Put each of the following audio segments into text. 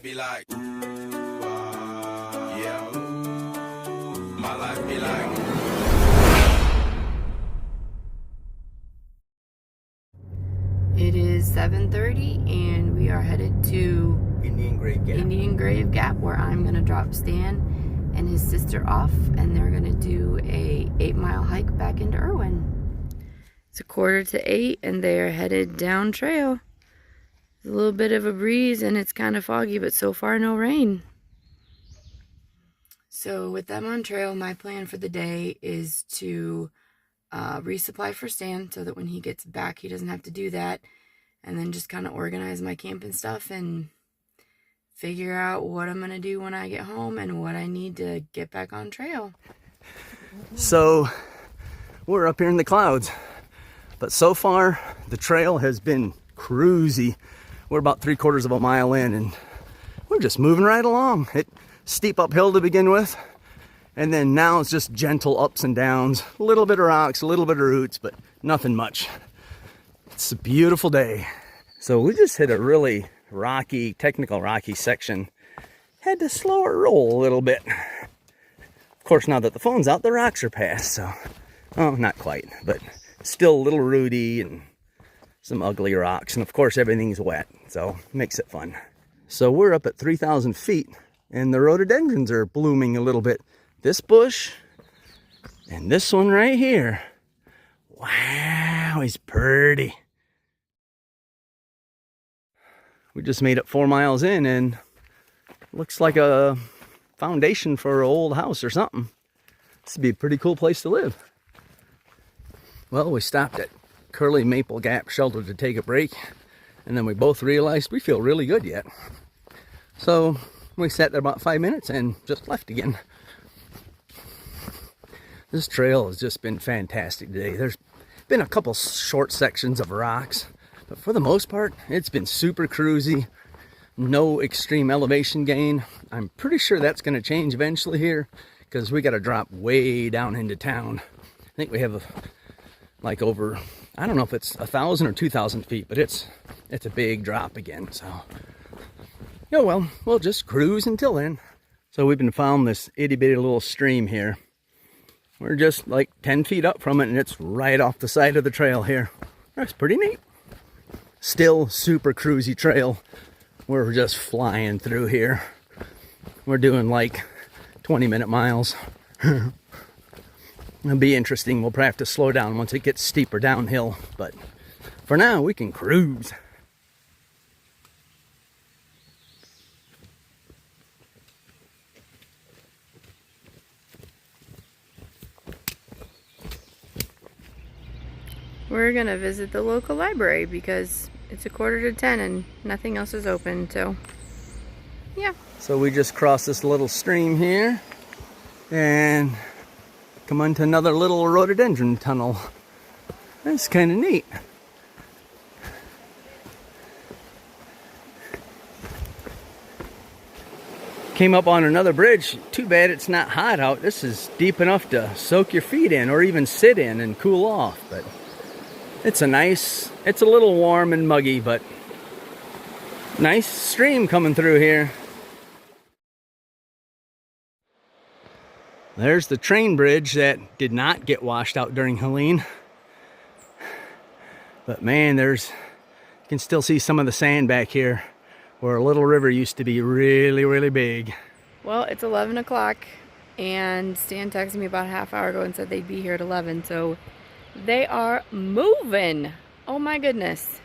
Be like, yeah, my life be like. It is 7:30 and we are headed to Indian Grave Gap, where I'm gonna drop Stan and his sister off, and they're gonna do a 8-mile hike back into Irwin. It's 7:45 and they are headed down trail. There's a little bit of a breeze and it's kind of foggy, but so far no rain. So with them on trail, my plan for the day is to resupply for Stan so that when he gets back he doesn't have to do that, and then just kind of organize my camp and stuff and figure out what I'm gonna do when I get home and what I need to get back on trail. So we're up here in the clouds, but so far the trail has been cruisy. We're about 3/4 of a mile in and we're just moving right along. It's steep uphill to begin with, and then now it's just gentle ups and downs, a little bit of rocks, a little bit of roots, but nothing much. It's a beautiful day. So we just hit a really rocky, technical rocky section. Had to slow our roll a little bit. Of course, now that the phone's out, the rocks are past, so, oh, not quite, but still a little rooty and some ugly rocks, and of course everything's wet, so makes it fun. So we're up at 3,000 feet, and the rhododendrons are blooming a little bit. This bush and this one right here. Wow, he's pretty. We just made it 4 miles in, and looks like a foundation for an old house or something. This would be a pretty cool place to live. Well, we stopped at Curly Maple Gap Shelter to take a break, and then we both realized we feel really good yet. So we sat there about 5 minutes and just left again. This trail has just been fantastic today. There's been a couple short sections of rocks, but for the most part, it's been super cruisy. No extreme elevation gain. I'm pretty sure that's going to change eventually here, because we got to drop way down into town. I think we have like over, I don't know if it's 1,000 or 2,000 feet, but it's a big drop again. So, yeah, well, we'll just cruise until then. So we've been found this itty bitty little stream here. We're just like 10 feet up from it, and it's right off the side of the trail here. That's pretty neat. Still super cruisy trail. We're just flying through here. We're doing like 20-minute miles. It'll be interesting. We'll probably have to slow down once it gets steeper downhill, but for now we can cruise. We're gonna visit the local library because it's 9:45 and nothing else is open, so yeah. So we just crossed this little stream here and come onto another little rhododendron tunnel. That's kind of neat. Came up on another bridge. Too bad it's not hot out. This is deep enough to soak your feet in or even sit in and cool off, but it's a little warm and muggy, but nice stream coming through here. There's the train bridge that did not get washed out during Helene. But man, you can still see some of the sand back here where a little river used to be really, really big. Well, it's 11 o'clock and Stan texted me about a half hour ago and said they'd be here at 11, so they are moving. Oh my goodness.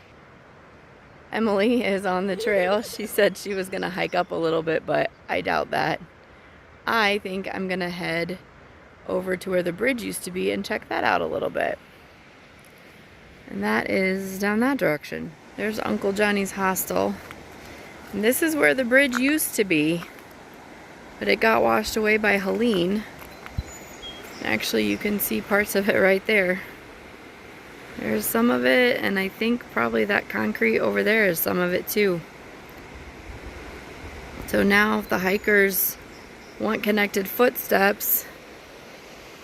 Emily is on the trail. She said she was gonna hike up a little bit, but I doubt that. I think I'm gonna head over to where the bridge used to be and check that out a little bit. And that is down that direction. There's Uncle Johnny's hostel. And this is where the bridge used to be, but it got washed away by Helene. Actually, you can see parts of it right there. There's some of it, and I think probably that concrete over there is some of it too. So now if the hikers want connected footsteps,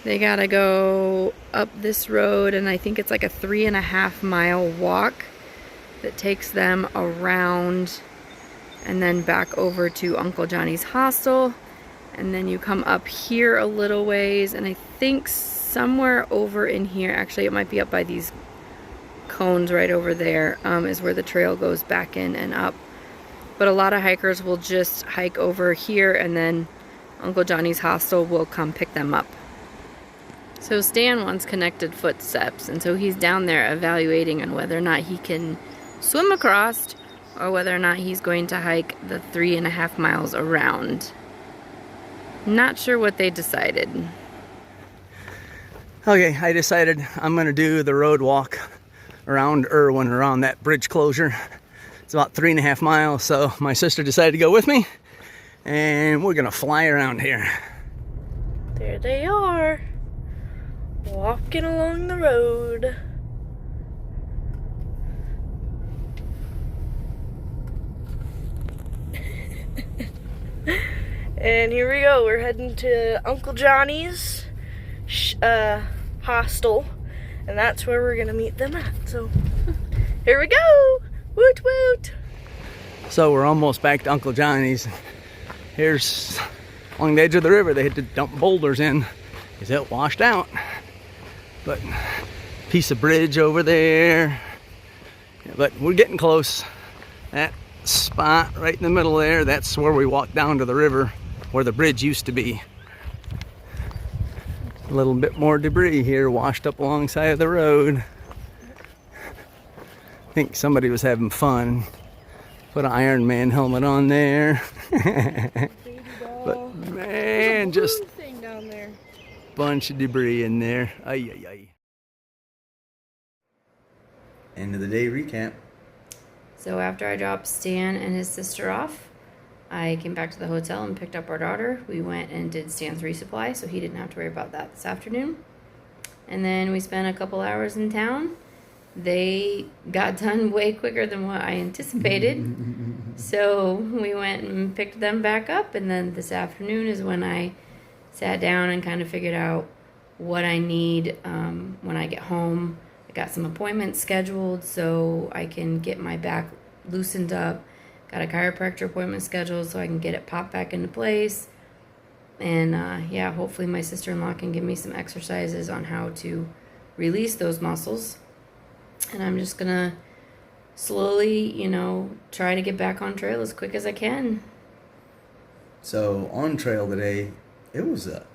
they gotta go up this road, and I think it's like a 3.5 mile walk that takes them around and then back over to Uncle Johnny's hostel. And then you come up here a little ways, and I think somewhere over in here, actually it might be up by these cones right over there, is where the trail goes back in and up. But a lot of hikers will just hike over here, and then Uncle Johnny's hostel will come pick them up. So Stan wants connected footsteps, and so he's down there evaluating on whether or not he can swim across or whether or not he's going to hike the 3.5 miles around. Not sure what they decided. Okay, I decided I'm gonna do the road walk around Irwin, around that bridge closure. It's about 3.5 miles, so my sister decided to go with me, and we're gonna fly around here. There they are, walking along the road. And here we go, we're heading to Uncle Johnny's hostel, and that's where we're gonna meet them at. So here we go, woot woot. So we're almost back to Uncle Johnny's. Here's along the edge of the river. They had to dump boulders in because it washed out. But piece of bridge over there. Yeah, but we're getting close. That spot right in the middle there, that's where we walked down to the river where the bridge used to be. A little bit more debris here washed up alongside of the road. I think somebody was having fun. Put an Iron Man helmet on there. But man, just a bunch of debris in there. Ay, ay, ay. End of the day recap. So after I dropped Stan and his sister off, I came back to the hotel and picked up our daughter. We went and did Stan's resupply, so he didn't have to worry about that this afternoon. And then we spent a couple hours in town. They got done way quicker than what I anticipated. So we went and picked them back up, and then this afternoon is when I sat down and kind of figured out what I need when I get home. I got some appointments scheduled so I can get my back loosened up. Got a chiropractor appointment scheduled so I can get it popped back into place. And yeah, hopefully my sister-in-law can give me some exercises on how to release those muscles. And I'm just gonna slowly, try to get back on trail as quick as I can. So on trail today, it was a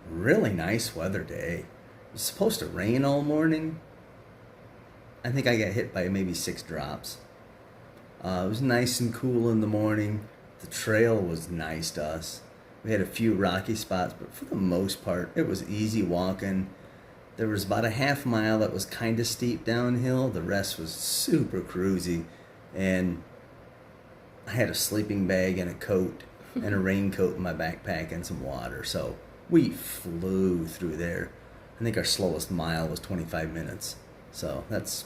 really nice weather day. It was supposed to rain all morning. I think I got hit by maybe 6 drops. It was nice and cool in the morning. The trail was nice to us. We had a few rocky spots, but for the most part, it was easy walking. There was about a half mile that was kind of steep downhill. The rest was super cruisy. And I had a sleeping bag and a coat and a raincoat in my backpack and some water. So we flew through there. I think our slowest mile was 25 minutes. So that's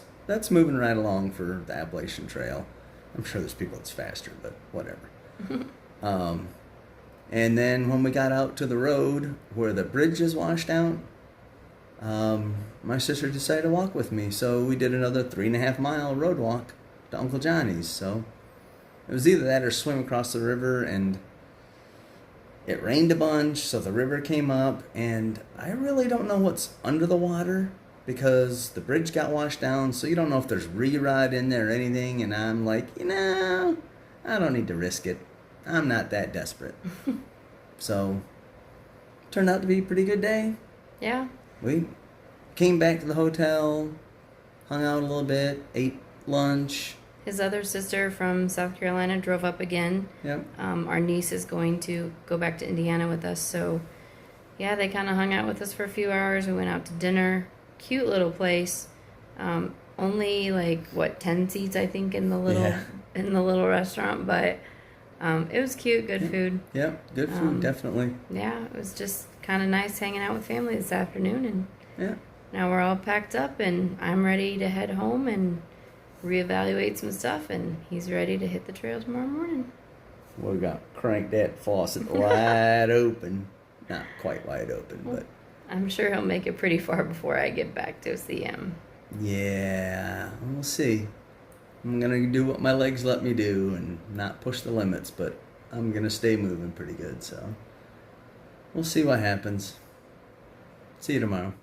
moving right along for the Appalachian Trail. I'm sure there's people that's faster, but whatever. And then when we got out to the road where the bridge is washed out, my sister decided to walk with me. So we did another 3.5 mile road walk to Uncle Johnny's. So it was either that or swim across the river, and it rained a bunch, so the river came up, and I really don't know what's under the water because the bridge got washed down, so you don't know if there's re-rod in there or anything, and I'm like, I don't need to risk it. I'm not that desperate. So, turned out to be a pretty good day. Yeah. We came back to the hotel, hung out a little bit, ate lunch. His other sister from South Carolina drove up again. Yep. Our niece is going to go back to Indiana with us, so yeah, they kind of hung out with us for a few hours. We went out to dinner. Cute little place. Only 10 seats I think in the little restaurant, but it was cute, good food. Yep, good food, definitely. Yeah, it was just kind of nice hanging out with family this afternoon, and yeah, now we're all packed up and I'm ready to head home and reevaluate some stuff, and he's ready to hit the trail tomorrow morning. We got cranked that faucet wide open. Not quite wide open, but I'm sure he'll make it pretty far before I get back to see him. yeah, we'll see. I'm gonna do what my legs let me do and not push the limits, but I'm gonna stay moving pretty good, so we'll see what happens. See you tomorrow.